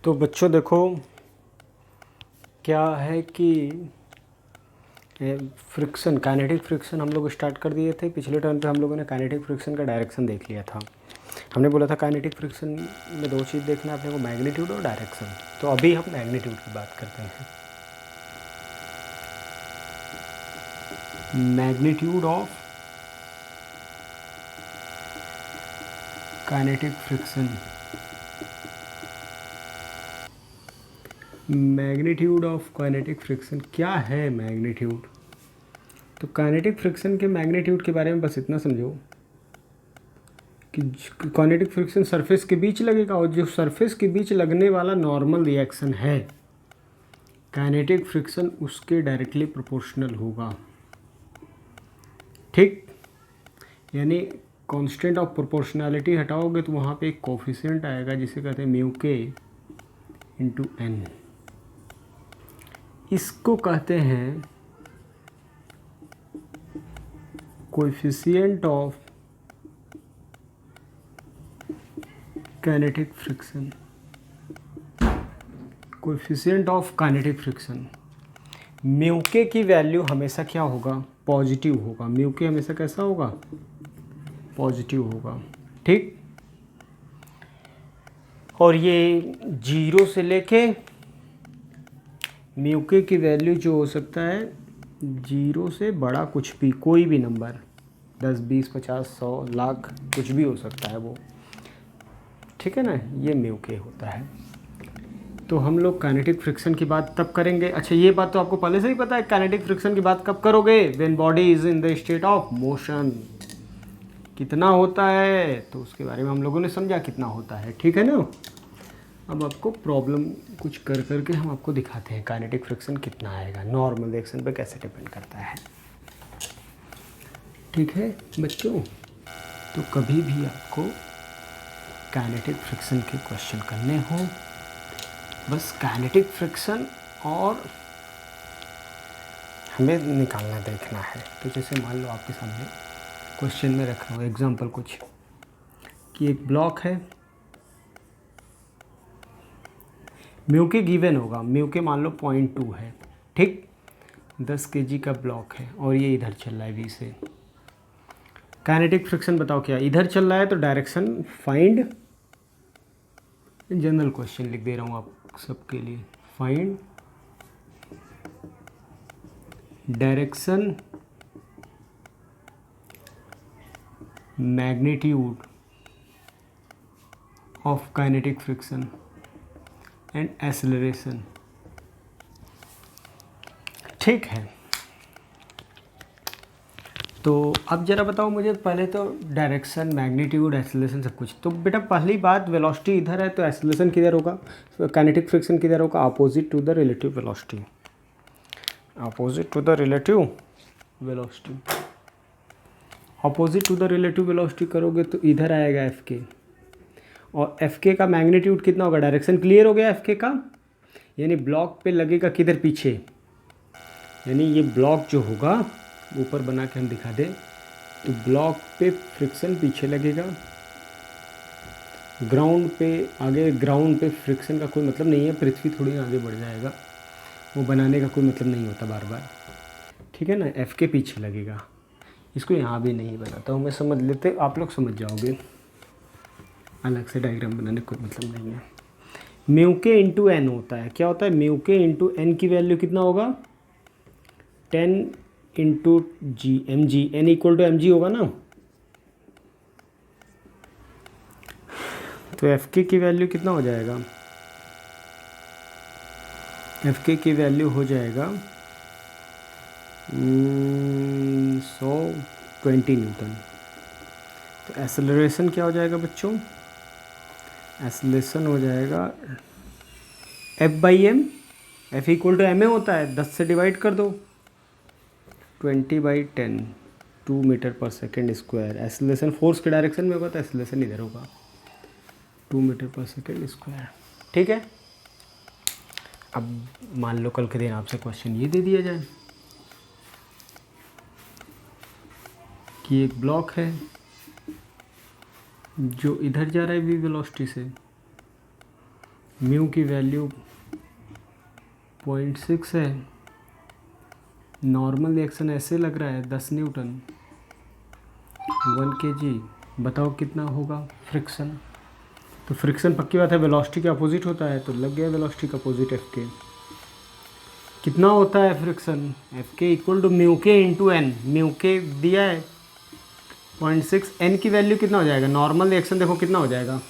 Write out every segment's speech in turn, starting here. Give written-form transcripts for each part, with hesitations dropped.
तो बच्चों देखो क्या है कि फ्रिक्शन काइनेटिक फ्रिक्शन हम लोग स्टार्ट कर दिए थे। पिछले टर्न पे हम लोगों ने काइनेटिक फ्रिक्शन का डायरेक्शन देख लिया था। हमने बोला था काइनेटिक फ्रिक्शन में दो चीज़ देखना है अपने को, मैग्नीट्यूड और डायरेक्शन। तो अभी हम मैग्नीट्यूड की बात करते हैं। Magnitude of kinetic friction. Magnitude of kinetic friction क्या है मैग्नीट्यूड? तो काइनेटिक फ्रिक्शन के मैग्नीट्यूड के बारे में बस इतना समझो कि काइनेटिक फ्रिक्शन सरफेस के बीच लगेगा, और जो सरफेस के बीच लगने वाला नॉर्मल रिएक्शन है काइनेटिक फ्रिक्शन उसके डायरेक्टली प्रोपोर्शनल होगा। ठीक, यानी कांस्टेंट ऑफ प्रोपोर्शनैलिटी हटाओगे तो वहाँ पे एक कोफिशिएंट आएगा जिसे कहते हैं म्यू के इंटू एन। इसको कहते हैं coefficient of kinetic friction. Coefficient of kinetic friction, mu के की वैल्यू हमेशा क्या होगा? पॉजिटिव होगा। म्यू के हमेशा कैसा होगा? पॉजिटिव होगा। ठीक, और ये 0 से लेके म्यू के की वैल्यू जो हो सकता है 0 से बड़ा कुछ भी, कोई भी नंबर 10, 20, 50, 100, लाख कुछ भी हो सकता है वो। ठीक है ना, ये म्यू के होता है। तो हम लोग काइनेटिक फ्रिक्शन की बात तब करेंगे। अच्छा, ये बात तो आपको पहले से ही पता है, काइनेटिक फ्रिक्शन की बात कब करोगे? When body is in the state of motion. कितना होता है तो उसके बारे में हम लोगों ने समझा कितना होता है। ठीक है ना। अब आपको प्रॉब्लम कुछ कर करके हम आपको दिखाते हैं काइनेटिक फ्रिक्शन कितना आएगा, नॉर्मल रिएक्शन पे कैसे डिपेंड करता है। ठीक है बच्चों, तो कभी भी आपको काइनेटिक फ्रिक्शन के क्वेश्चन करने हो, बस काइनेटिक फ्रिक्शन और हमें निकालना देखना है। तो जैसे मान लो आपके सामने क्वेश्चन में रख रहा हूँ एग्जांपल कुछ, कि एक ब्लॉक है, म्यू के गिवन होगा, म्यू के मान लो 0.2 है। ठीक, 10 kg का ब्लॉक है और ये इधर चल रहा है वी से। काइनेटिक फ्रिक्शन बताओ क्या? इधर चल रहा है तो डायरेक्शन फाइंड, जनरल क्वेश्चन लिख दे रहा हूँ आप सबके लिए, find direction magnitude of kinetic friction and acceleration. ठीक है, तो अब जरा बताओ मुझे पहले तो डायरेक्शन, मैग्नीट्यूड, एक्सेलरेशन सब कुछ। तो बेटा पहली बात, वेलोसिटी इधर है तो एक्सेलरेशन किधर होगा? काइनेटिक फ्रिक्शन किधर होगा? Opposite to the relative velocity. Opposite to the relative velocity. Opposite to the relative velocity करोगे तो इधर आएगा एफ के, और एफ के का मैग्नीट्यूड कितना होगा? डायरेक्शन क्लियर हो गया एफ के का, यानी ब्लॉक पे लगेगा किधर? पीछे। यानी ये ब्लॉक जो होगा, ऊपर बना के हम दिखा दें तो ब्लॉक पे फ्रिक्शन पीछे लगेगा, ग्राउंड पे आगे। ग्राउंड पे फ्रिक्शन का कोई मतलब नहीं है, पृथ्वी थोड़ी आगे बढ़ जाएगा, वो बनाने का कोई मतलब नहीं होता बार बार। ठीक है ना, एफ के पीछे लगेगा। इसको यहाँ भी नहीं बनाता हूँ मैं, समझ लेते, आप लोग समझ जाओगे, अलग से डायग्राम बनाने का कोई मतलब नहीं है। म्यू के इंटू एन होता है। क्या होता है? म्यू के इंटू एन की वैल्यू कितना होगा? 10 into g, m g. N equal to m g होगा ना। तो एफ के की वैल्यू कितना हो जाएगा? एफ के की वैल्यू हो जाएगा 120 न्यूटन। तो एक्सेलरेशन क्या हो जाएगा बच्चों? एक्सेलरेशन हो जाएगा F by m. F equal to m a होता है, 10 से डिवाइड कर दो, 20/10, 2 metre per second square. Acceleration force के डायरेक्शन में होगा तो एक्सेलरेशन इधर होगा, 2 मीटर पर सेकेंड स्क्वायर। ठीक है, अब मान लो कल के दिन आपसे क्वेश्चन ये दे दिया जाए कि एक ब्लॉक है जो इधर जा रहा है वी वेलोसिटी से, म्यू की वैल्यू 0.6 है, नॉर्मल रिएक्शन ऐसे लग रहा है 10 न्यूटन, 1 kg, बताओ कितना होगा फ्रिक्शन। तो फ्रिक्शन पक्की बात है वेलोसिटी के अपोजिट होता है, तो लग गया वेलोसिटी का अपोजिट एफ के। कितना होता है फ्रिक्शन, एफ के इक्वल टू म्यू के इंटू एन, म्यू के दिया है 0.6, एन की वैल्यू कितना हो जाएगा, नॉर्मल रिएक्शन देखो कितना हो जाएगा,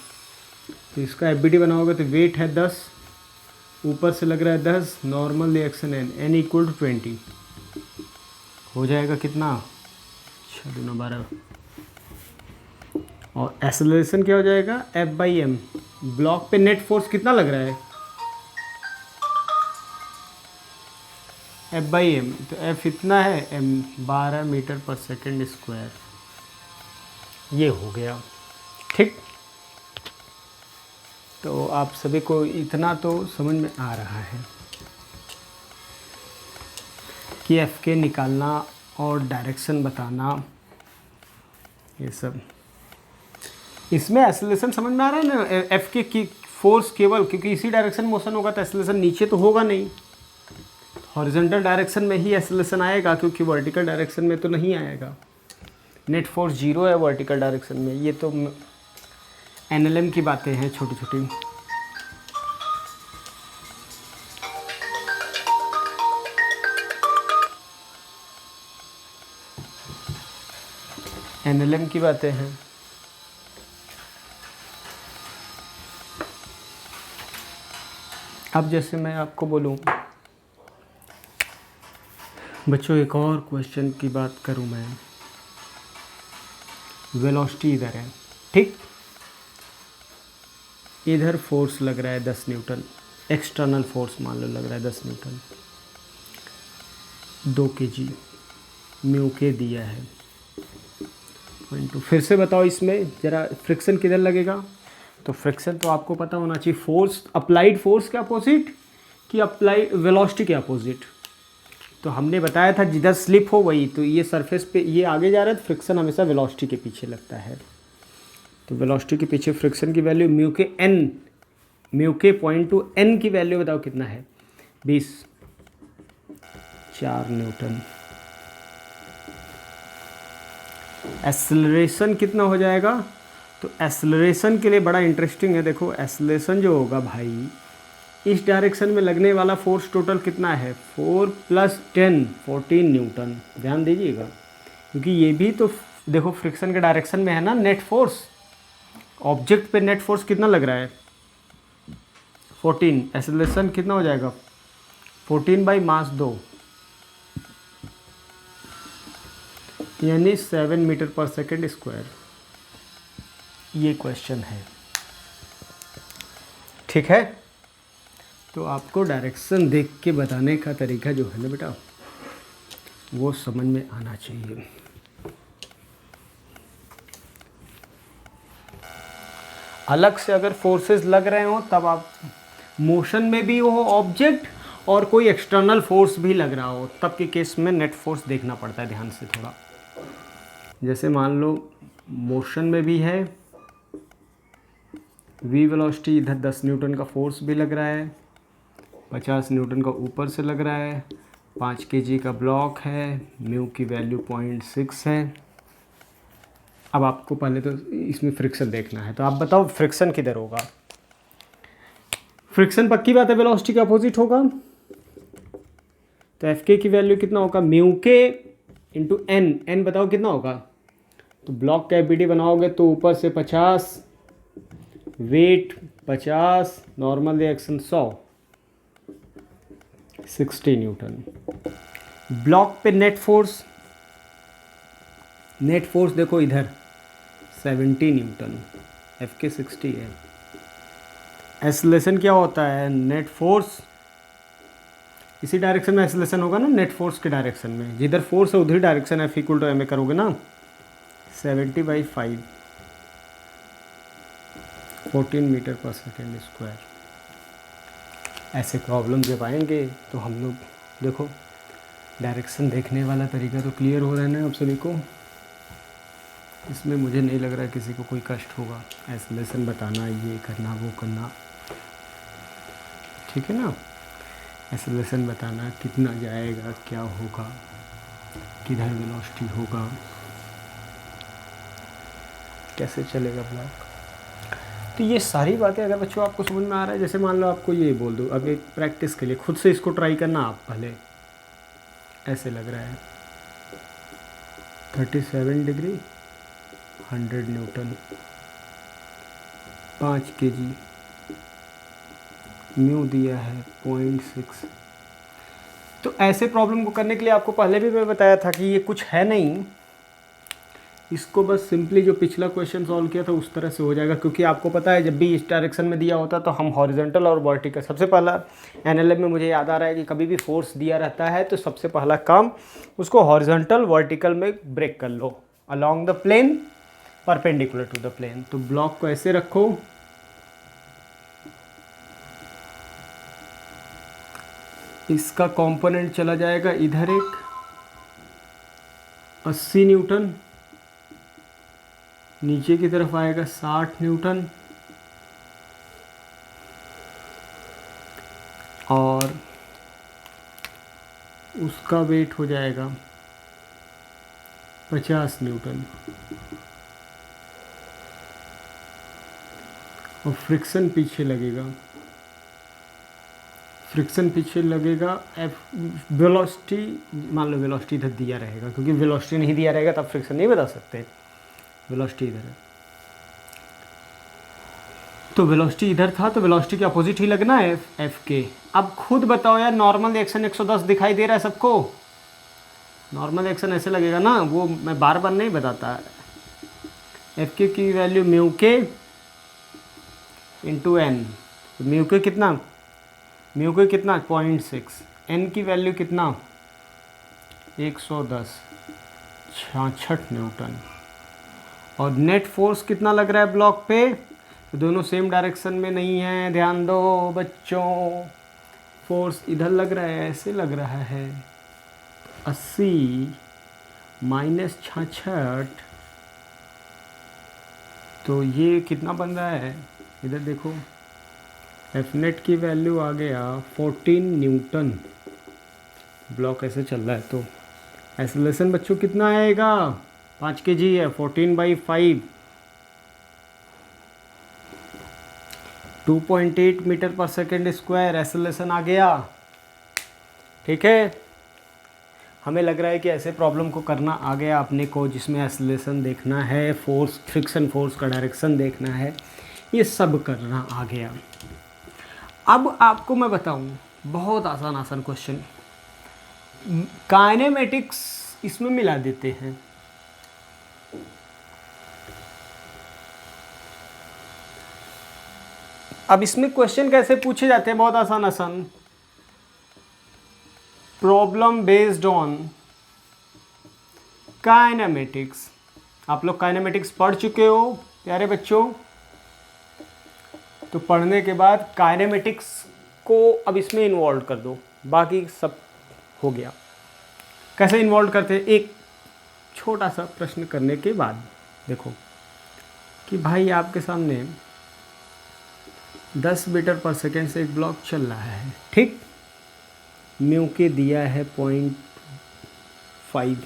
तो इसका एफ बी डी बनाओगे तो वेट है 10, ऊपर से लग रहा है 10, normal reaction N, N equal to 20, हो जाएगा कितना 6×12, और एक्सेलरेशन क्या हो जाएगा एफ बाई एम। ब्लॉक पे नेट फोर्स कितना लग रहा है, एफ बाई एम, तो एफ इतना है, M 12 metre per second square, ये हो गया ठीक। तो आप सभी को इतना तो समझ में आ रहा है कि एफ के निकालना और डायरेक्शन बताना, ये सब। इसमें एक्सेलरेशन समझ में आ रहा है ना, एफ के की फोर्स केवल, क्योंकि इसी डायरेक्शन मोशन होगा तो एक्सेलरेशन नीचे तो होगा नहीं, हॉरिजॉन्टल डायरेक्शन में ही एक्सेलरेशन आएगा, क्योंकि वर्टिकल डायरेक्शन में तो नहीं आएगा। नेट फोर्स 0 है वर्टिकल डायरेक्शन में, ये तो एनएलएम की बातें हैं छोटी छोटी। एनएलएम की बातें हैं। अब जैसे मैं आपको बोलूं बच्चों, एक और क्वेश्चन की बात करूं मैं, वेलोसिटी इधर है ठीक, इधर फोर्स लग रहा है 10 न्यूटन, एक्सटर्नल फोर्स मान लो लग रहा है 10 न्यूटन, 2 kg, म्यू के दिया है 0.2। फिर से बताओ इसमें ज़रा फ्रिक्शन किधर लगेगा, तो फ्रिक्शन तो आपको पता होना चाहिए, फोर्स अप्लाइड फोर्स के अपोजिट कि अप्लाइड वेलोसिटी के अपोजिट। तो हमने बताया था जिधर स्लिप हो वही, तो ये सरफेस पे ये आगे जा रहा है तो फ्रिक्शन हमेशा वेलोसिटी के पीछे लगता है। तो वेलोसिटी के पीछे फ्रिक्शन की वैल्यू म्यू के एन, म्यू के 0.2 एन की वैल्यू बताओ कितना है, 20, 4 न्यूटन। एक्सेलरेशन कितना हो जाएगा, तो एक्सेलरेशन के लिए बड़ा इंटरेस्टिंग है, देखो एक्सेलरेशन जो होगा भाई, इस डायरेक्शन में लगने वाला फोर्स टोटल कितना है, 4 + 10 14 न्यूटन। ध्यान दीजिएगा, क्योंकि ये भी तो देखो फ्रिक्शन के डायरेक्शन में है ना नेट फोर्स, ऑब्जेक्ट पे नेट फोर्स कितना लग रहा है 14, एक्सेलरेशन कितना हो जाएगा 14 बाई मास 2, यानी 7 मीटर पर सेकेंड स्क्वायर। ये क्वेश्चन है ठीक है। तो आपको डायरेक्शन देख के बताने का तरीका जो है ना बेटा, वो समझ में आना चाहिए। अलग से अगर फोर्सेस लग रहे हो तब आप मोशन में भी हो ऑब्जेक्ट और कोई एक्सटर्नल फोर्स भी लग रहा हो, तब के केस में नेट फोर्स देखना पड़ता है ध्यान से थोड़ा। जैसे मान लो मोशन में भी है, वी वेलोसिटी, इधर 10 न्यूटन का फोर्स भी लग रहा है, 50 न्यूटन का ऊपर से लग रहा है, 5 kg का ब्लॉक है, म्यू की वैल्यू 0.6 है। अब आपको पहले तो इसमें फ्रिक्शन देखना है, तो आप बताओ फ्रिक्शन किधर होगा। फ्रिक्शन पक्की बात है वेलोसिटी के अपोजिट होगा, तो एफ के की वैल्यू कितना होगा, म्यू के इंटू एन, एन बताओ कितना होगा, तो ब्लॉक का एफ बनाओगे तो ऊपर से 50, weight 50, normal reaction 100, 60 newton. Block पे नेट फोर्स, नेट फोर्स देखो इधर 70 न्यूटन, एफ के 60 है। एक्सेलरेशन क्या होता है, नेट फोर्स इसी डायरेक्शन में एक्सेलरेशन होगा ना, नेट फोर्स के डायरेक्शन में, जिधर फोर्स है उधर direction F equal to m a करोगे ना, 70/5, 14 मीटर पर सेकेंड स्क्वायर। ऐसे प्रॉब्लम जब आएंगे तो हम लोग देखो डायरेक्शन देखने वाला तरीका तो क्लियर हो रहा है ना आप सभी को। इसमें मुझे नहीं लग रहा है किसी को कोई कष्ट होगा, एक्सेलरेशन बताना, ये करना वो करना। ठीक है ना। एक्सेलरेशन बताना कितना जाएगा, क्या होगा, किधर वेलोसिटी होगा, कैसे चलेगा ब्लॉक। तो ये सारी बातें अगर बच्चों आपको समझ में आ रहा है, जैसे मान लो आपको ये बोल दूँ, अब एक प्रैक्टिस के लिए खुद से इसको ट्राई करना आप पहले। ऐसे लग रहा है 37 डिग्री 100 न्यूटन 5 kg, म्यू दिया है 0.6। तो ऐसे प्रॉब्लम को करने के लिए आपको पहले भी मैं बताया था कि ये कुछ है नहीं, इसको बस सिंपली जो पिछला क्वेश्चन सॉल्व किया था उस तरह से हो जाएगा। क्योंकि आपको पता है जब भी इस डायरेक्शन में दिया होता तो हम हॉरिजॉन्टल और वर्टिकल, सबसे पहला एनएलएम में मुझे याद आ रहा है कि कभी भी फोर्स दिया रहता है तो सबसे पहला काम उसको हॉरिजॉन्टल वर्टिकल में ब्रेक कर लो along the plane perpendicular to the plane. तो ब्लॉक को ऐसे रखो, इसका कंपोनेंट चला जाएगा इधर एक 80 न्यूटन, नीचे की तरफ आएगा 60 न्यूटन और उसका वेट हो जाएगा 50 न्यूटन और फ्रिक्शन पीछे लगेगा। फ्रिक्शन पीछे लगेगा एफ वेलोसिटी, मान लो वेलोसिटी इधर दिया रहेगा, क्योंकि वेलोसिटी नहीं दिया रहेगा तब फ्रिक्शन नहीं बता सकते। वेलोसिटी इधर है तो वेलोसिटी इधर था तो वेलोसिटी के अपोजिट ही लगना है एफ के। अब खुद बताओ यार, नॉर्मल रिएक्शन 110 दिखाई दे रहा है सबको, नॉर्मल रिएक्शन ऐसे लगेगा ना, वो मैं बार बार नहीं बताता। एफ के की वैल्यू म्यू के इंटू एन, म्यू के कितना 0.6, एन की वैल्यू कितना 110 66 न्यूटन और नेट फोर्स कितना लग रहा है ब्लॉक पे। तो दोनों सेम डायरेक्शन में नहीं है, ध्यान दो बच्चों, फोर्स इधर लग रहा है, ऐसे लग रहा है 80 माइनस 66, तो ये कितना बन रहा है इधर देखो, एफ नेट की वैल्यू आ गया 14 न्यूटन। ब्लॉक ऐसे चल रहा है तो एक्सेलरेशन बच्चों कितना आएगा 5 kg है, 14/5 2.8 metre per second square acceleration आ गया। ठीक है, हमें लग रहा है कि ऐसे प्रॉब्लम को करना आ गया अपने को, जिसमें एक्सेलरेशन देखना है, फोर्स फ्रिक्शन फोर्स का डायरेक्शन देखना है, ये सब करना आ गया। अब आपको मैं बताऊं बहुत आसान क्वेश्चन, काइनेमेटिक्स इसमें मिला देते हैं। अब इसमें क्वेश्चन कैसे पूछे जाते हैं, बहुत आसान प्रॉब्लम बेस्ड ऑन काइनेमेटिक्स। आप लोग काइनेमेटिक्स पढ़ चुके हो प्यारे बच्चों, तो पढ़ने के बाद काइनेमेटिक्स को अब इसमें इन्वॉल्व कर दो, बाकी सब हो गया। कैसे इन्वॉल्व करते हैं, एक छोटा सा प्रश्न करने के बाद देखो कि भाई आपके सामने 10 मीटर पर सेकेंड से एक ब्लॉक चल रहा है, ठीक, म्यू के दिया है 0.5,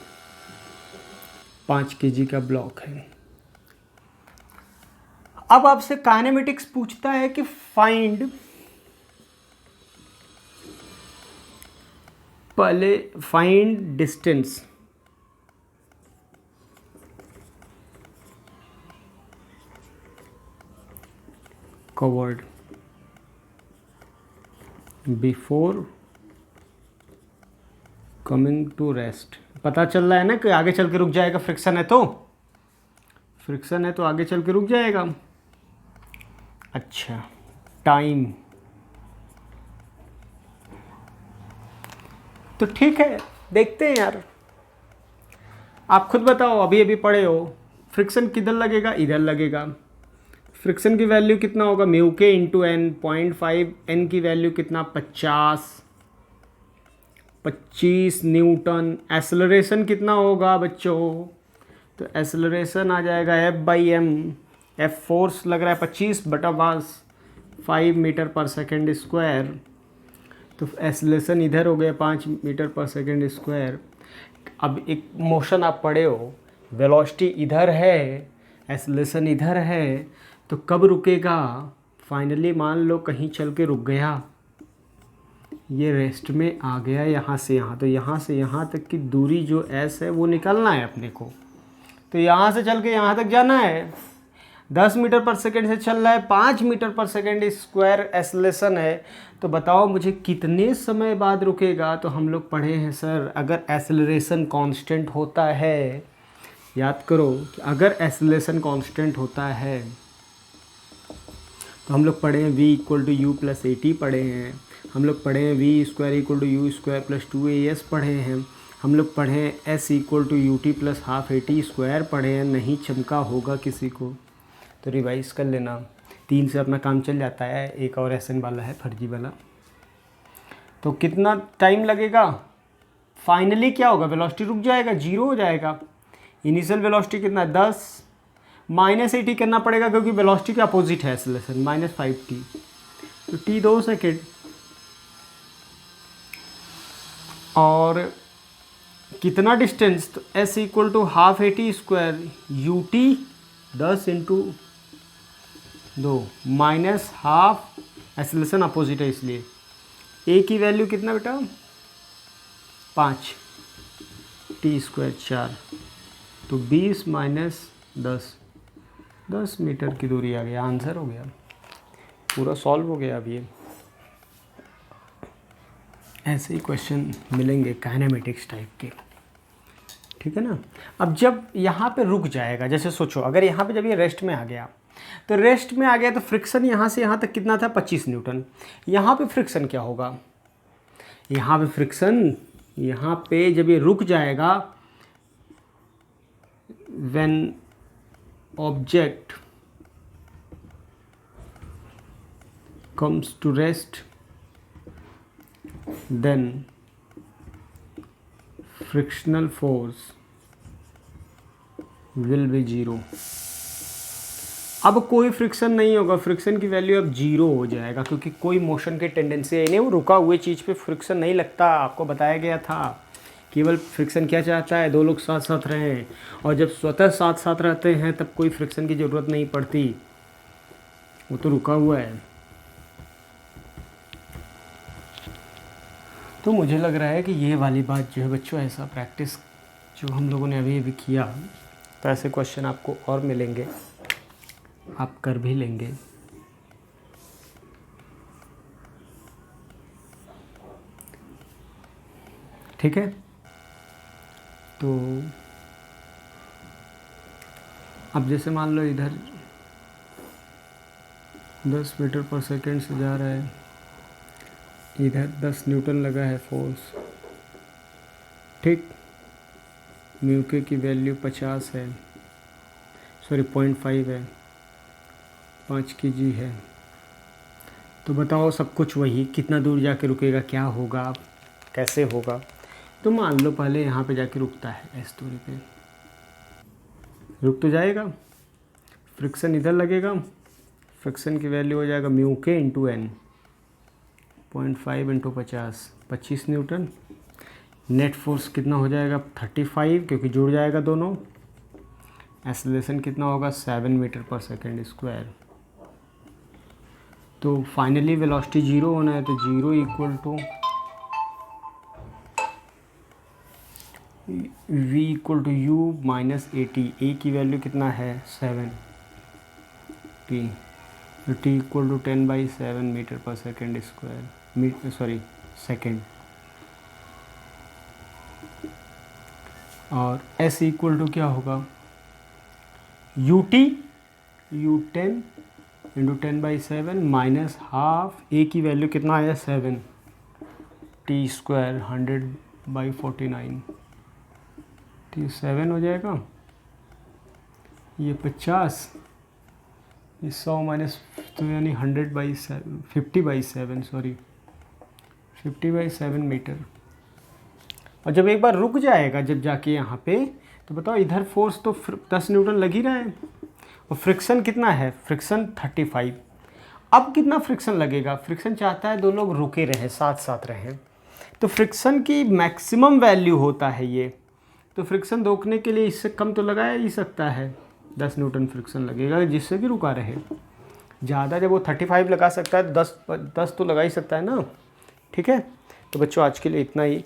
5 kg का ब्लॉक है। अब आपसे काइनेमेटिक्स पूछता है कि फाइंड, पहले find distance, covered before coming to rest. पता चल रहा है ना कि आगे चल के रुक जाएगा, फ्रिक्शन है तो आगे चल के रुक जाएगा। अच्छा, टाइम तो ठीक है, देखते हैं यार, आप खुद बताओ, अभी पढ़े हो, फ्रिक्शन किधर लगेगा, इधर लगेगा। फ्रिक्शन की वैल्यू कितना होगा, म्यू के इंटू एन 0.5, एन की वैल्यू कितना 25 न्यूटन। एक्सेलरेशन कितना होगा बच्चों, तो एक्सेलरेशन आ जाएगा F/m, एफ फोर्स लग रहा है 25/5 मीटर पर सेकेंड स्क्वायर तो एक्सेलरेशन इधर हो गया 5 मीटर पर सेकेंड स्क्वायर। अब एक मोशन आप पढ़े हो, वेलोसिटी इधर है, एक्सेलरेशन इधर है, तो कब रुकेगा? फाइनली मान लो कहीं चल के रुक गया, ये रेस्ट में आ गया यहाँ से यहाँ, तो यहाँ से यहाँ तक की दूरी जो एस है वो निकलना है अपने को। तो यहाँ से चल के यहाँ तक जाना है, 10 मीटर पर सेकेंड से चल रहा है, 5 metre per second square acceleration है। तो बताओ मुझे कितने समय बाद रुकेगा? तो हम लोग पढ़े हैं सर, अगर एक्सेलरेशन कांस्टेंट होता है, याद करो कि अगर एक्सेलरेशन कांस्टेंट होता है तो हम लोग पढ़े हैं v equal to u plus a t पढ़े हैं, हम लोग पढ़े हैं v square equal to u square plus 2as पढ़े हैं, हम लोग पढ़े हैं s equal to u t plus half a t square पढ़े हैं। नहीं चमका होगा किसी को तो रिवाइज कर लेना, 3 से अपना काम चल जाता है। एक और एसन वाला है फर्जी वाला। तो कितना टाइम लगेगा? फाइनली क्या होगा? वेलोसिटी रुक जाएगा, 0 हो जाएगा। इनिशियल वेलोसिटी कितना है? 10 माइनस 80 करना पड़ेगा क्योंकि वेलोसिटी के अपोजिट है एक्सेलरेशन, -5t, तो t 2 सेकेंड। और कितना डिस्टेंस? तो s equal to half a t square u t 10 into 2 minus half, acceleration opposite है इसलिए। a की वैल्यू कितना बेटा? 5, टी स्क्वायर 4, तो 20 माइनस 10 मीटर की दूरी आ गया। आंसर हो गया, पूरा सॉल्व हो गया। अब ये ऐसे ही क्वेश्चन मिलेंगे काइनेमेटिक्स टाइप के, ठीक है ना। अब जब यहाँ पे रुक जाएगा, जैसे सोचो अगर यहाँ पे जब ये रेस्ट में आ गया, तो रेस्ट में आ गया तो फ्रिक्शन यहाँ से यहाँ तक कितना था? 25 न्यूटन। यहाँ पे फ्रिक्शन क्या होगा? यहाँ पे फ्रिक्शन, यहाँ पे जब ये रुक जाएगा, when object comes to rest then frictional force will be 0। अब कोई फ्रिक्शन नहीं होगा, फ्रिक्शन की वैल्यू अब 0 हो जाएगा क्योंकि कोई मोशन की टेंडेंसी है नहीं। वो रुका हुए चीज़ पे फ्रिक्शन नहीं लगता, आपको बताया गया था। केवल फ्रिक्शन क्या चाहता है? 2 लोग साथ साथ रहें, और जब स्वतः साथ साथ रहते हैं तब कोई फ्रिक्शन की ज़रूरत नहीं पड़ती, वो तो रुका हुआ है। तो मुझे लग रहा है कि ये वाली बात जो है बच्चों, ऐसा प्रैक्टिस जो हम लोगों ने अभी अभी किया, तो ऐसे क्वेश्चन आपको और मिलेंगे, आप कर भी लेंगे। ठीक है, तो अब जैसे मान लो इधर 10 मीटर पर सेकेंड से जा रहा है, इधर 10 न्यूटन लगा है फोर्स, ठीक। म्यू के की वैल्यू 50 है, सॉरी 0.5 है, 5 kg है। तो बताओ सब कुछ वही, कितना दूर जाके रुकेगा, क्या होगा, कैसे होगा? तो मान लो पहले यहाँ पे जाके रुकता है, इस दूरी पे रुक तो जाएगा, फ्रिक्शन इधर लगेगा, फ्रिक्शन की वैल्यू हो जाएगा म्यू के into N, 0.5 into 50, 25 newton. Net force कितना हो जाएगा? 35, क्योंकि जुड़ जाएगा दोनों। एक्सेलरेशन कितना होगा? 7 मीटर पर सेकेंड स्क्वायर। तो फाइनली वेलोसिटी 0 होना है, तो 0 equal to v equal to u minus a t. A की वैल्यू कितना है? 7 t, तो t equal to 10/7 metre per second square, sorry second. और s इक्वल टू क्या होगा? U 10 into 10/7 minus half, a की वैल्यू कितना आया? 7, t स्क्वायर 100/49, तो 7 हो जाएगा, ये 50, ये 100 माइनस, तो यानी 100/7, 50/7, सॉरी 50/7 मीटर। और जब एक बार रुक जाएगा, जब जाके यहाँ पे, तो बताओ इधर फोर्स तो 10 न्यूटन लग ही रहा है, और फ्रिक्शन कितना है? फ्रिक्शन 35। अब कितना फ्रिक्शन लगेगा, फ्रिक्शन चाहता है दो लोग रुके रहें, साथ साथ रहें, तो फ्रिक्शन की मैक्सिमम वैल्यू होता है ये। तो फ्रिक्शन रोकने के लिए इससे कम तो लगाया ही सकता है, 10 न्यूटन फ्रिक्शन लगेगा जिससे कि रुका रहे। ज़्यादा जब वो 35 लगा सकता है तो 10 तो लगा ही सकता है ना। ठीक है, तो बच्चों आज के लिए इतना ही।